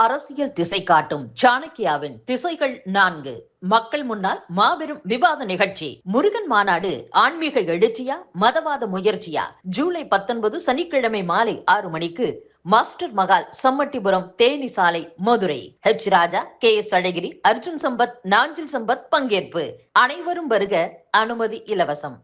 அரசியல் திசை காட்டும் சாணக்கியாவின் திசைகள் 4 மக்கள் முன்னால் மாபெரும் விவாத நிகழ்ச்சி. முருகன் மாநாடு ஆன்மீக எழுச்சியா மதவாத முயற்சியா? ஜூலை 19 சனிக்கிழமை மாலை 6 மணிக்கு மாஸ்டர் மகால், சம்மட்டிபுரம், தேனி சாலை, மதுரை. ராஜா, KS அழகிரி, அர்ஜுன் சம்பத், நாஞ்சில் சம்பத் பங்கேற்பு. அனைவரும் வருக. அனுமதி இலவசம்.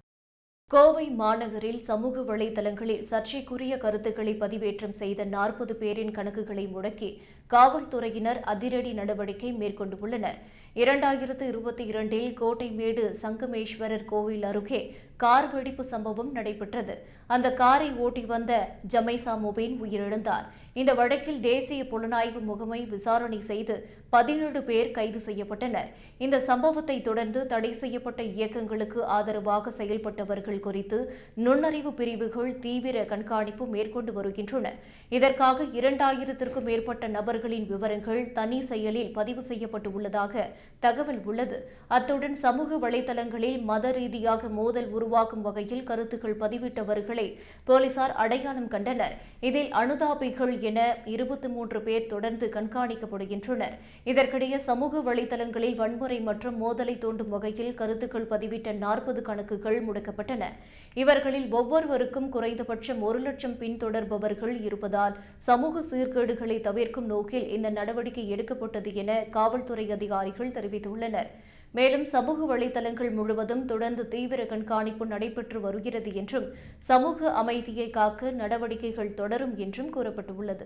கோவை மாநகரில் சமூக வலைதளங்களில் சர்ச்சைக்குரிய கருத்துக்களை பதிவேற்றம் செய்த 40 பேரின் கணக்குகளை முடக்கி காவல்துறையினர் அதிரடி நடவடிக்கை மேற்கொண்டுள்ளனர். 2022இல் கோட்டைமேடு சங்கமேஸ்வரர் கோவில் அருகே கார் வெடிப்பு சம்பவம் நடைபெற்றது. அந்த காரை ஓட்டி வந்த ஜமைசா முபீன் உயிரிழந்தார். இந்த வழக்கில் தேசிய புலனாய்வு முகமை விசாரணை செய்து 17 பேர் கைது செய்யப்பட்டனர். இந்த சம்பவத்தை தொடர்ந்து தடை செய்யப்பட்ட இயக்கங்களுக்கு ஆதரவாக செயல்பட்டவர்கள் குறித்து நுண்ணறிவு பிரிவுகள் தீவிர கண்காணிப்பு மேற்கொண்டு வருகின்றன. இதற்காக 2000த்திற்கும் மேற்பட்ட நபர்களின் விவரங்கள் தனி செயலில் பதிவு செய்யப்பட்டுள்ளதாக தகவல் உள்ளது. அத்துடன் சமூக வலைதளங்களில் மத ரீதியாக மோதல் உருவாக்கும் வகையில் கருத்துக்கள் பதிவிட்டவர்களை போலீசார் அடையாளம் கண்டனர். இதில் அனுதாபிகள் என 23 பேர் தொடர்ந்து கண்காணிக்கப்படுகின்றனர். இதற்கிடையே சமூக வலைதளங்களில் வன்முறை மற்றும் மோதலை தூண்டும் வகையில் கருத்துக்கள் பதிவிட்ட 40 கணக்குகள் முடக்கப்பட்டன. இவர்களில் ஒவ்வொருவருக்கும் குறைந்தபட்சம் 1 லட்சம் பின்தொடர்பவர்கள் இருப்பதால் சமூக சீர்கேடுகளை தவிர்க்கும் நோக்கில் இந்த நடவடிக்கை எடுக்கப்பட்டது என காவல்துறை அதிகாரிகள் தெரிவித்துள்ளனர். மேலும் சமூக வலைதளங்கள் முழுவதும் தொடர்ந்து தீவிர கண்காணிப்பு நடைபெற்று வருகிறது என்றும் சமூக அமைதியை காக்க நடவடிக்கைகள் தொடரும் என்றும் கூறப்பட்டுள்ளது.